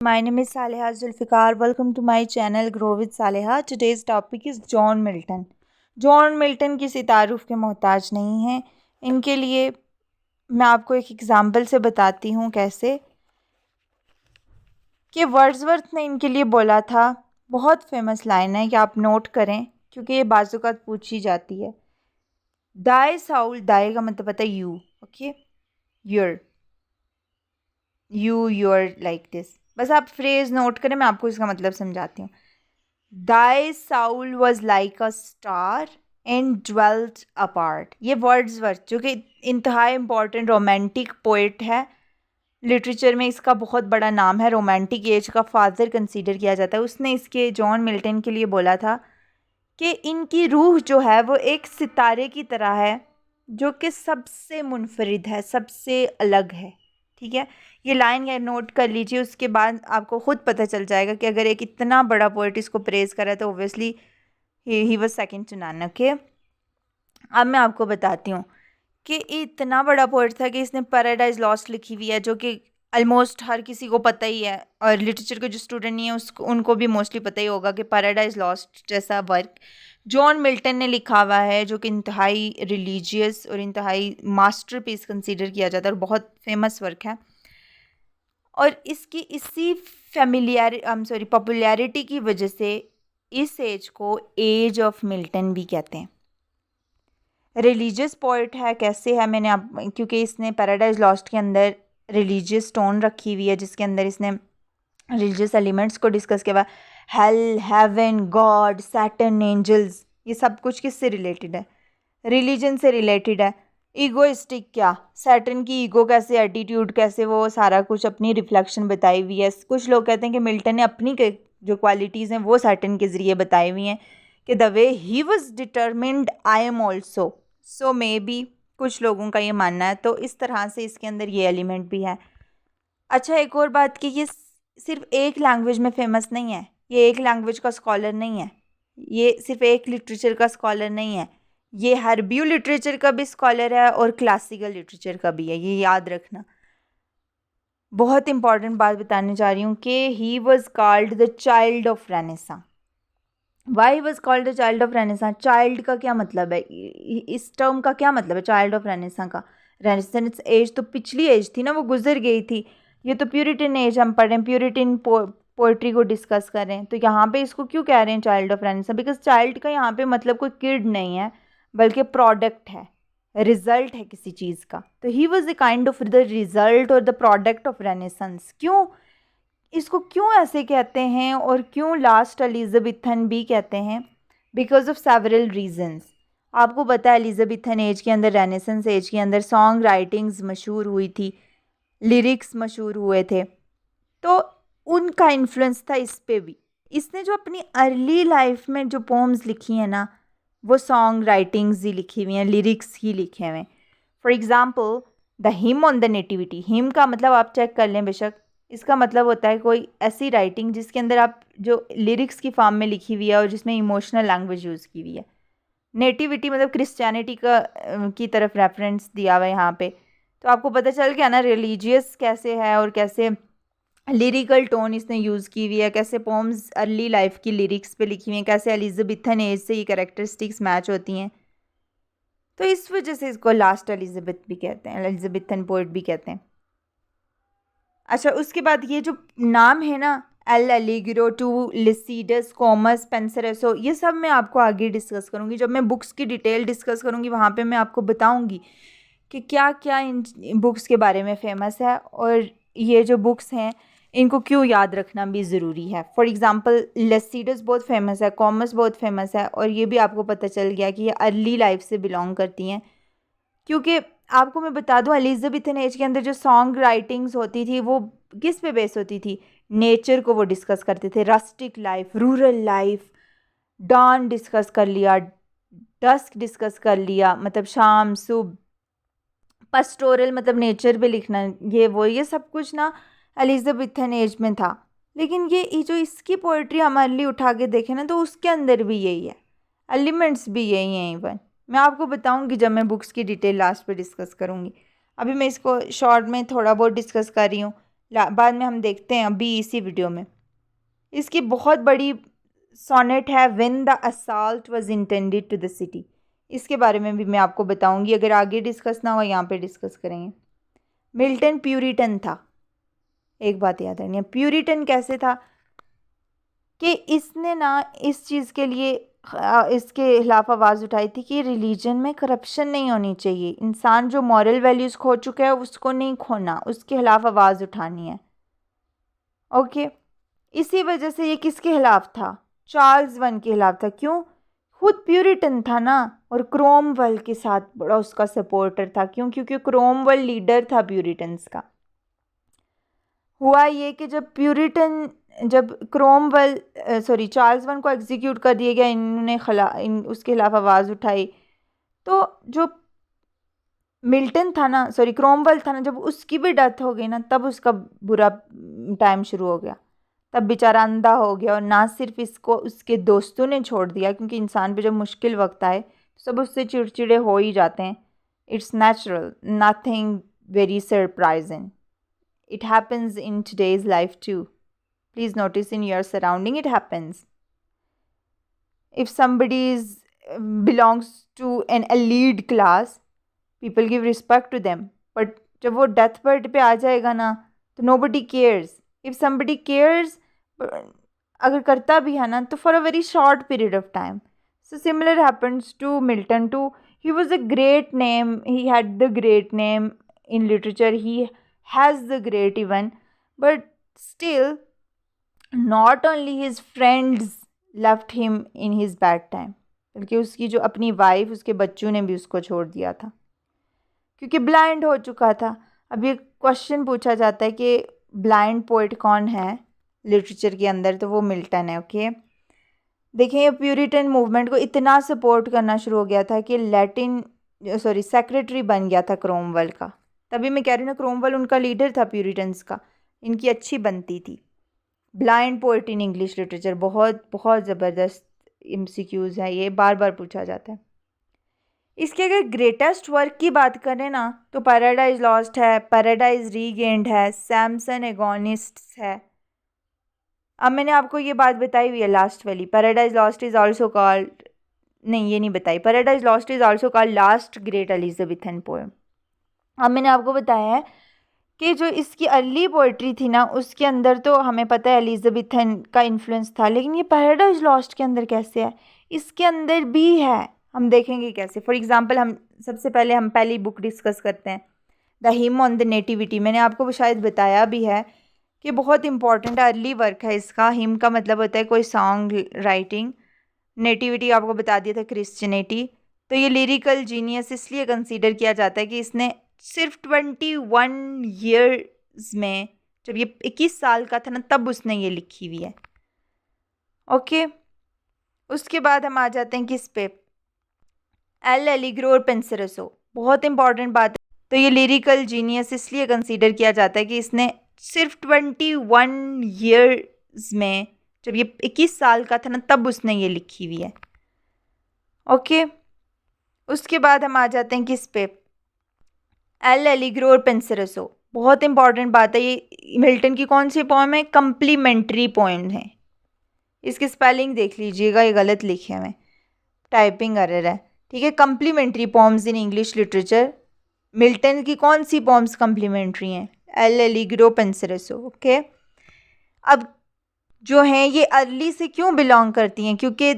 My name is Saleha Zulfikar. Welcome to my channel Grow with Saleha. Today's topic is John Milton. John Milton किसी तारुफ के मोहताज नहीं हैं। इनके लिए मैं आपको एक एग्ज़ाम्पल से बताती हूँ कैसे कि वर्ड्सवर्थ ने इनके लिए बोला था। बहुत फेमस लाइन है कि आप नोट करें क्योंकि ये बाज़ात पूछी जाती है। दाए साउल, दाए का मतलब पता है you, okay, your, your like this. बस आप फ्रेज़ नोट करें, मैं आपको इसका मतलब समझाती हूँ। Thy soul was like a star and dwelt apart। ये वर्ड्सवर्थ जो कि इंतहा इम्पॉर्टेंट रोमांटिक पोइट है, लिटरेचर में इसका बहुत बड़ा नाम है, रोमांटिक एज का फादर कंसीडर किया जाता है। उसने इसके जॉन मिल्टन के लिए बोला था कि इनकी रूह जो है वो एक सितारे की तरह है जो कि सबसे मुनफरिद है, सबसे अलग है। ठीक है, ये लाइन या नोट कर लीजिए, उसके बाद आपको ख़ुद पता चल जाएगा कि अगर एक इतना बड़ा पोइट इसको प्रेज करा तो ओब्वियसली ही was second to none. Okay, अब मैं आपको बताती हूँ कि इतना बड़ा पोइट था कि इसने पैराडाइज लॉस्ट लिखी हुई है जो कि ऑलमोस्ट हर किसी को पता ही है, और लिटरेचर के जो स्टूडेंट नहीं है उसको उनको भी मोस्टली पता ही होगा कि पैराडाइज लॉस्ट जैसा वर्क जॉन मिल्टन ने लिखा हुआ है जो कि इंतहाई रिलीजियस और इंतहाई मास्टरपीस कंसीडर किया जाता है और बहुत फेमस वर्क है। और इसकी इसी पॉपुलैरिटी की वजह से इस एज को एज ऑफ मिल्टन भी कहते हैं। रिलीजियस पोइट है, कैसे है, मैंने आप क्योंकि इसने पैराडाइज लॉस्ट के अंदर रिलीजियस टोन रखी हुई है जिसके अंदर इसने रिलीजियस एलिमेंट्स को डिस्कस किया हुआ। Hell, heaven, God, Saturn, angels, ये सब कुछ किससे रिलेटेड है? रिलीजन से रिलेटेड है। ईगोइस्टिक क्या, सैटर्न की ईगो कैसे, एटीट्यूड कैसे, वो सारा कुछ अपनी रिफ्लेक्शन बताई हुई है। कुछ लोग कहते हैं कि मिल्टन ने अपनी जो क्वालिटीज़ हैं वो सैटर्न के ज़रिए बताई हुई हैं कि the way he was determined I am also. So may be कुछ लोगों का ये मानना है, तो इस तरह से इसके अंदर ये एलिमेंट भी है। अच्छा, एक और बात कि ये सिर्फ एक लैंग्वेज में फेमस नहीं है, ये एक लैंग्वेज का स्कॉलर नहीं है, ये सिर्फ एक लिटरेचर का स्कॉलर नहीं है, ये हर्बियो लिटरेचर का भी स्कॉलर है और क्लासिकल लिटरेचर का भी है। ये याद रखना, बहुत इंपॉर्टेंट बात बताने जा रही हूँ कि he was called the child of renaissance. Why was called the child of renaissance? Child का क्या मतलब है, इस टर्म का क्या मतलब है चाइल्ड ऑफ रेनेसां का? रेनेसांस एज तो पिछली एज थी ना, वो गुजर गई थी। ये तो प्यूरिटन एज हम पढ़ रहे हैं, प्यूरिटन पोइट्री को डिस्कस कर रहे हैं, तो यहाँ पे इसको क्यों कह रहे हैं child of renaissance? Because child का यहाँ पे मतलब कोई किड नहीं है बल्कि प्रोडक्ट है, रिजल्ट है किसी चीज़ का। तो he was the kind of the result और द प्रोडक्ट ऑफ रेनेसांस। क्यों इसको क्यों ऐसे कहते हैं और क्यों लास्ट एलिजाबेथन भी कहते हैं? Because of several reasons. आपको पता है एलिजाबेथन एज के अंदर, रेनेसेंस एज के अंदर सॉन्ग राइटिंग्स मशहूर हुई थी, लिरिक्स मशहूर हुए थे, तो उनका इन्फ्लुएंस था इस पे भी। इसने जो अपनी अर्ली लाइफ में जो पोम्स लिखी हैं ना, वो सॉन्ग राइटिंग्स ही लिखी हुई हैं, लिरिक्स ही लिखे हुए हैं। For example the him on the nativity. Him का मतलब आप चेक कर लें बेशक, इसका मतलब होता है कोई ऐसी राइटिंग जिसके अंदर आप जो लिरिक्स की फॉर्म में लिखी हुई है और जिसमें इमोशनल लैंग्वेज यूज़ की हुई है। नेटिविटी मतलब क्रिश्चियनिटी का की तरफ रेफरेंस दिया हुआ है यहाँ पे। तो आपको पता चल गया ना रिलीजियस कैसे है और कैसे लिरिकल टोन इसने यूज़ की हुई है, कैसे पोम्स अर्ली लाइफ की लिरिक्स पे लिखी हुई हैं, कैसे एलिजाबेथन एज से ये कैरेक्टरिस्टिक्स मैच होती हैं। तो इस वजह से इसको लास्ट एलिजाबेथ भी कहते हैं, एलिजाबेथन पोइट भी कहते हैं। अच्छा, उसके बाद ये जो नाम है ना, एल एलिग्रो टू लिसीडस कॉमस स्पेंसरसो, ये सब मैं आपको आगे डिस्कस करूँगी। जब मैं बुक्स की डिटेल डिस्कस करूँगी वहाँ पे मैं आपको बताऊँगी कि क्या क्या इन बुक्स के बारे में फ़ेमस है और ये जो बुक्स हैं इनको क्यों याद रखना भी ज़रूरी है। फॉर एग्ज़ाम्पल लिसीडस बहुत फेमस है, कॉमस बहुत फेमस है, और ये भी आपको पता चल गया कि ये अर्ली लाइफ से बिलोंग करती हैं। क्योंकि आपको मैं बता दूं एलिजाबेथन एज के अंदर जो सॉन्ग राइटिंग्स होती थी वो किस पे बेस होती थी? नेचर को वो डिस्कस करते थे, rustic life, rural life, dawn discuss कर लिया, डस्क डिस्कस कर लिया, मतलब शाम सुबह, पस्टोरल मतलब नेचर पे लिखना, ये सब कुछ ना एलिजाबेथन एज में था। लेकिन ये जो इसकी पोइट्री हमारे लिए उठा के देखें ना तो उसके अंदर भी यही है, एलिमेंट्स भी यही हैं। इवन मैं आपको बताऊंगी जब मैं बुक्स की डिटेल लास्ट पे डिस्कस करूंगी। अभी मैं इसको शॉर्ट में थोड़ा बहुत डिस्कस कर रही हूँ। बाद में हम देखते हैं अभी इसी वीडियो में। इसकी बहुत बड़ी सोनेट है when the assault was intended to the city. इसके बारे में भी मैं आपको बताऊंगी, अगर आगे डिस्कस ना हो यहाँ पे डिस्कस करेंगे। मिल्टन प्यूरिटन था। एक बात याद रखनी है, प्यूरिटन कैसे था कि इसने ना इस चीज़ के लिए इसके खिलाफ आवाज़ उठाई थी कि रिलीजन में करप्शन नहीं होनी चाहिए, इंसान जो मॉरल वैल्यूज़ खो चुका है उसको नहीं खोना, उसके खिलाफ आवाज़ उठानी है। ओके, इसी वजह से ये किसके खिलाफ था? चार्ल्स वन के खिलाफ था। क्यों? खुद प्यूरिटन था ना, और क्रोमवेल के साथ बड़ा उसका सपोर्टर था। क्यों? क्योंकि क्रोमवेल लीडर था प्यूरिटन्स का। हुआ ये कि जब क्रोमवेल चार्ल्स वन को एग्जीक्यूट कर दिया गया, उसके खिलाफ आवाज़ उठाई, तो जो मिल्टन था ना, क्रोमवेल था ना, जब उसकी भी डेथ हो गई ना, तब उसका बुरा टाइम शुरू हो गया। तब बेचारा अंधा हो गया, और ना सिर्फ इसको उसके दोस्तों ने छोड़ दिया, क्योंकि इंसान पे जब मुश्किल वक्त आए तो सब उससे चिड़चिड़े हो ही जाते हैं। It's natural, nothing very surprising. It happens in today's life too. Please notice in your surrounding it happens. If somebody belongs to an elite class, people give respect to them. But जब वो death bed पे आ जाएगा ना, तो nobody cares. If somebody cares, अगर करता भी है ना, तो for a very short period of time. So similar happens to Milton too. He was a great name. He had the great name in literature. He has the great even, but still not only his friends left him in his bad time, बल्कि उसकी जो अपनी wife, उसके बच्चों ने भी उसको छोड़ दिया था, क्योंकि ब्लाइंड हो चुका था। अब ये क्वेश्चन पूछा जाता है कि ब्लाइंड पोइट कौन है लिटरेचर के अंदर, तो वो मिल्टन है। ओके, देखें, ये प्यूरिटन मूवमेंट को इतना सपोर्ट करना शुरू हो गया था कि सेक्रेटरी बन गया था क्रोमवेल का। तभी मैं कह रही हूँ ना, क्रोमवेल उनका लीडर था प्यूरिटन्स का। इनकी अच्छी बनती थी। Blind poet in English literature, बहुत बहुत ज़बरदस्त MCQs है, ये बार बार पूछा जाता है। इसके अगर ग्रेटेस्ट वर्क की बात करें ना, तो पैराडाइज लॉस्ट है, पैराडाइज रीगेंड है, सैमसन एगोनिस्ट्स है। अब मैंने आपको ये बात बताई हुई है लास्ट वाली, paradise lost is also called, नहीं ये नहीं बताई, paradise lost is also called last great Elizabethan poem. अब मैंने आपको बताया है कि जो इसकी अर्ली पोइट्री थी ना, उसके अंदर तो हमें पता है एलिजाबेथन का इन्फ्लुएंस था, लेकिन ये पैराडाइज लॉस्ट के अंदर कैसे है? इसके अंदर भी है, हम देखेंगे कैसे। फॉर एग्जांपल, हम सबसे पहले हम पहली बुक डिस्कस करते हैं, the him on the nativity. मैंने आपको शायद बताया भी है कि बहुत इंपॉर्टेंट अर्ली वर्क है इसका। हिम का मतलब होता है कोई सॉन्ग राइटिंग, नेटिविटी आपको बता दिया था क्रिश्चियनिटी। तो ये लिरिकल जीनियस इसलिए कंसीडर किया जाता है कि इसने सिर्फ 21 ईयर्स में, जब ये 21 साल का था ना, तब उसने ये लिखी हुई है। ओके, उसके बाद हम आ जाते हैं किस पे, एल एलिग्रो और पेंसरसो। बहुत इंपॉर्टेंट बात है। तो ये लिरिकल जीनियस इसलिए कंसीडर किया जाता है कि इसने सिर्फ 21 ईयर्स में, जब ये 21 साल का था ना, तब उसने ये लिखी हुई है। ओके, उसके बाद हम आ जाते हैं किस पे, एल एलिग्रो और पेंसरसो। बहुत इंपॉर्टेंट बात है, ये मिल्टन की कौन सी पोएम है? कम्प्लीमेंट्री पोएम है। इसकी स्पेलिंग देख लीजिएगा, ये गलत लिखे हुए, टाइपिंग एरर है, ठीक है। Complementary poems in English literature, Milton की कौन सी पोएम्स कम्प्लीमेंट्री हैं? L'Allegro, Penseroso. ओके, अब जो हैं ये अर्ली से क्यों बिलोंग करती हैं? क्योंकि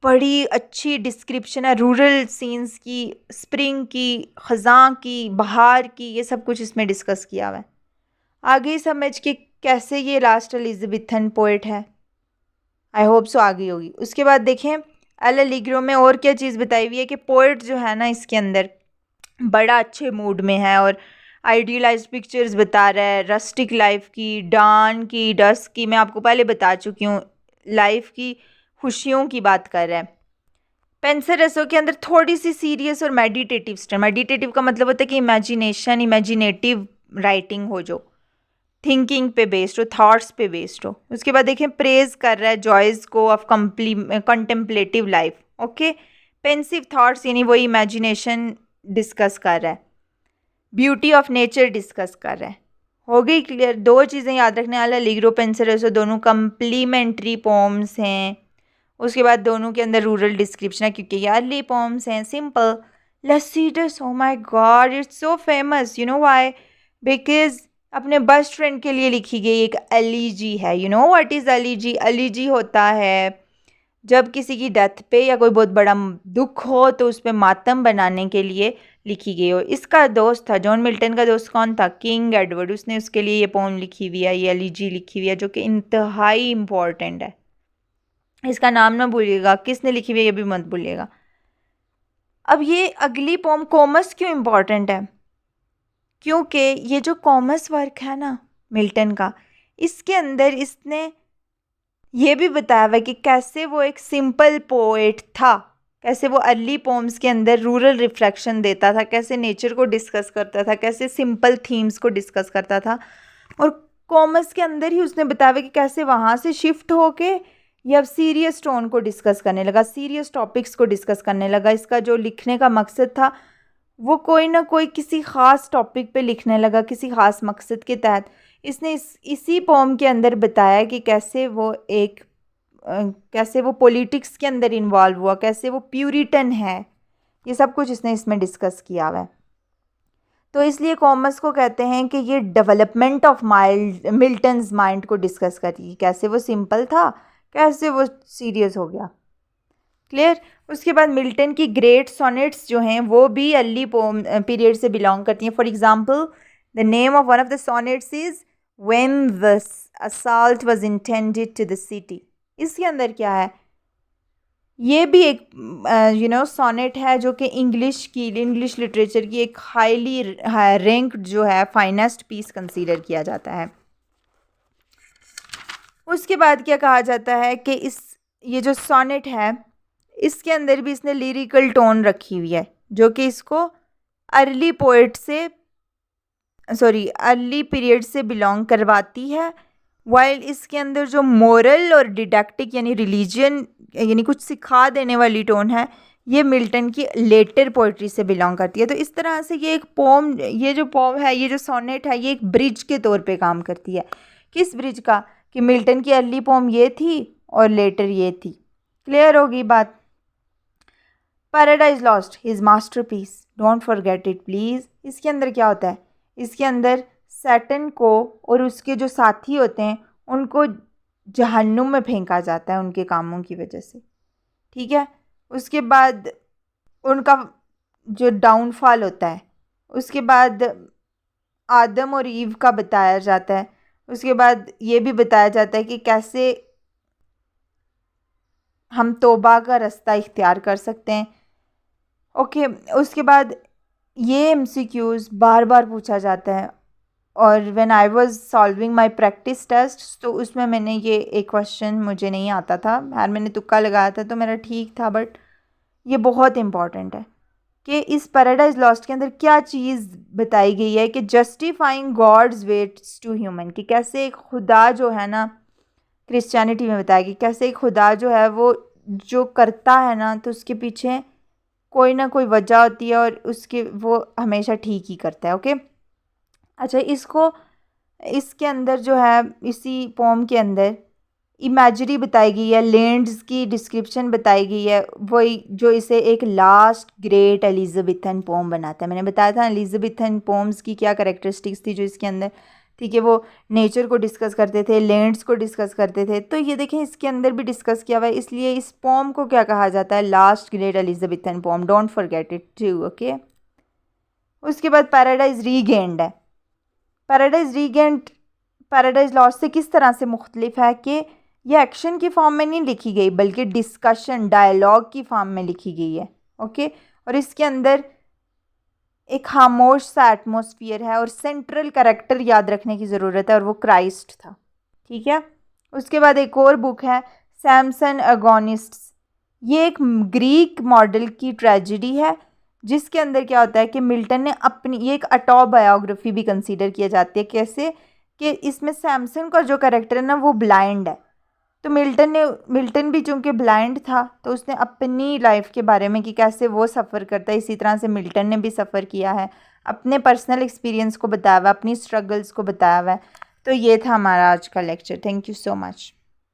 बड़ी अच्छी डिस्क्रिप्शन है रूरल सीन्स की, स्प्रिंग की, ख़ज़ां की, बहार की, ये सब कुछ इसमें डिस्कस किया हुआ है। आगे समझ के कैसे ये लास्ट एलिजाबेथन पोइट है, आई होप सो आ गई होगी। उसके बाद देखें, एल एलिग्रो में और क्या चीज़ बताई हुई है कि पोइट जो है ना, इसके अंदर बड़ा अच्छे मूड में है और आइडियलाइज्ड पिक्चर्स बता रहा है, रस्टिक लाइफ की, डान की, डस्क की, मैं आपको पहले बता चुकी हूँ, लाइफ की खुशियों की बात कर रहा है। पेंसरसो के अंदर थोड़ी सी सीरियस और मेडिटेटिव स्टाइल, मेडिटेटिव का मतलब होता है कि इमेजिनेटिव राइटिंग हो, जो थिंकिंग पे बेस्ड हो, थॉट्स पे बेस्ड हो। उसके बाद देखें, प्रेज कर रहा है जॉयज़ को of contemplative life. Okay, pensive thoughts यानी वो इमेजिनेशन डिस्कस कर रहा है, ब्यूटी ऑफ नेचर डिस्कस कर रहा है, हो गई क्लियर? दो चीज़ें याद रखने वाला, एलिग्रो पेंसिलस दोनों कम्प्लीमेंट्री पोम्स हैं। उसके बाद दोनों के अंदर रूरल डिस्क्रिप्शन है क्योंकि ये अर्ली पोम्स हैं। Simple Lycidas, oh my God it's so famous, you know why? Because अपने बेस्ट फ्रेंड के लिए लिखी गई एक एलिजी है। You know what is elegy? Elegy होता है जब किसी की डेथ पे या कोई बहुत बड़ा दुख हो तो उस पर मातम बनाने के लिए लिखी गई हो। इसका दोस्त था, जॉन मिल्टन का दोस्त कौन था? King Edward. उसने उसके लिए ये पोम लिखी हुई है, ये एलिजी लिखी हुई है, जो कि इंतहाई इम्पोर्टेंट है। इसका नाम ना भूलिएगा, किसने लिखी हुई है ये भी मत भूलिएगा। अब ये अगली पोम कॉमस क्यों इम्पोर्टेंट है? क्योंकि ये जो कॉमस वर्क है ना मिल्टन का, इसके अंदर इसने ये भी बताया हुआ है कि कैसे वो एक सिंपल पोएट था, कैसे वो अर्ली पोम्स के अंदर रूरल रिफ्लेक्शन देता था, कैसे नेचर को डिस्कस करता था, कैसे सिंपल थीम्स को डिस्कस करता था। और कॉमर्स के अंदर ही उसने बताया हुआ कि कैसे वहाँ से शिफ्ट होके ये अब सीरियस टोन को डिस्कस करने लगा, सीरियस टॉपिक्स को डिस्कस करने लगा। इसका जो लिखने का मकसद था वो कोई ना कोई किसी ख़ास टॉपिक पे लिखने लगा, किसी ख़ास मकसद के तहत। इसने इसी पोम के अंदर बताया कि कैसे वो पॉलिटिक्स के अंदर इन्वॉल्व हुआ, कैसे वो प्यूरिटन है, ये सब कुछ इसने इसमें डिस्कस किया हुआ है। तो इसलिए कॉमर्स को कहते हैं कि ये डेवलपमेंट ऑफ मिल्टन्स माइंड को डिस्कस करी, कैसे वो सिंपल था, कैसे वो सीरियस हो गया। क्लियर? उसके बाद मिल्टन की ग्रेट सोनेट्स जो हैं वो भी अर्ली पोम पीरियड से बिलोंग करती हैं। For example the name of one of the sonnets is when the assault was intended to the city. इसके अंदर क्या है? ये भी एक सोनेट है जो कि इंग्लिश लिटरेचर की एक हाईली रैंक्ड जो है फाइनेस्ट पीस कंसीडर किया जाता है। उसके बाद क्या कहा जाता है कि ये जो सोनेट है इसके अंदर भी इसने लिरिकल टोन रखी हुई है, जो कि इसको अर्ली पीरियड से बिलोंग करवाती है। वाइल इसके अंदर जो मोरल और डिडक्टिक यानी रिलीजन यानी कुछ सिखा देने वाली टोन है, ये मिल्टन की लेटर पोइट्री से बिलोंग करती है। तो इस तरह से ये जो पोम है, ये जो सोनेट है, ये एक ब्रिज के तौर पे काम करती है। किस ब्रिज का? कि मिल्टन की अर्ली पोम ये थी और लेटर ये थी। क्लियर होगी बात? Paradise lost, his masterpiece, don't forget it please. इसके अंदर क्या होता है? इसके अंदर सैटन को और उसके जो साथी होते हैं उनको जहन्नुम में फेंका जाता है उनके कामों की वजह से। ठीक है? उसके बाद उनका जो डाउनफॉल होता है, उसके बाद आदम और ईव का बताया जाता है। उसके बाद ये भी बताया जाता है कि कैसे हम तौबा का रास्ता इख्तियार कर सकते हैं। ओके, उसके बाद ये एमसीक्यूज़ बार बार पूछा जाता है। और when I was solving my practice test, तो उसमें मैंने ये एक क्वेश्चन मुझे नहीं आता था, यार मैंने तुक्का लगाया था तो मेरा ठीक था, बट ये बहुत इंपॉर्टेंट है कि इस पैराडाइज लॉस्ट के अंदर क्या चीज़ बताई गई है कि justifying God's ways to human, कि कैसे एक खुदा जो है ना, क्रिश्चियनिटी में बताया कि कैसे एक खुदा जो है वो जो करता है ना तो उसके पीछे कोई ना कोई वजह होती है और वो हमेशा ठीक ही करता है। ओके, अच्छा, इसके अंदर जो है इसी पोम के अंदर इमेजरी बताई गई है, लैंड्स की डिस्क्रिप्शन बताई गई है, वही जो इसे एक लास्ट ग्रेट एलिजाबेथन पोम बनाता है। मैंने बताया था एलिजाबेथन पोम्स की क्या कैरेक्टरिस्टिक्स थी जो इसके अंदर थी, कि वो नेचर को डिस्कस करते थे, लैंड्स को डिस्कस करते थे। तो ये देखें इसके अंदर भी डिस्कस किया हुआ है, इसलिए इस पोम को क्या कहा जाता है? Last great Elizabethan poem, don't forget it too. Okay, उसके बाद पैराडाइज रीगेंड है। पैराडाइज लॉस्ट से किस तरह से मुख्तलिफ है कि ये एक्शन की फॉर्म में नहीं लिखी गई बल्कि डिस्कशन डायलॉग की फॉर्म में लिखी गई है। ओके, और इसके अंदर एक खामोश सा एटमॉस्फेयर है और सेंट्रल कैरेक्टर याद रखने की ज़रूरत है और वो क्राइस्ट था। ठीक है? उसके बाद एक और बुक है सैमसन अगोनिस्ट्स। ये एक ग्रीक मॉडल की ट्रेजेडी है जिसके अंदर क्या होता है कि मिल्टन ने ये एक ऑटोबायोग्राफी भी कंसीडर किया जाती है। कैसे? कि इसमें सैमसन का जो कैरेक्टर है ना वो ब्लाइंड है, तो मिल्टन भी चूँकि ब्लाइंड था तो उसने अपनी लाइफ के बारे में कि कैसे वो सफ़र करता है, इसी तरह से मिल्टन ने भी सफ़र किया है, अपने पर्सनल एक्सपीरियंस को बताया हुआ है, अपनी स्ट्रगल्स को बताया हुआ है। तो ये था हमारा आज का lecture. Thank you so much.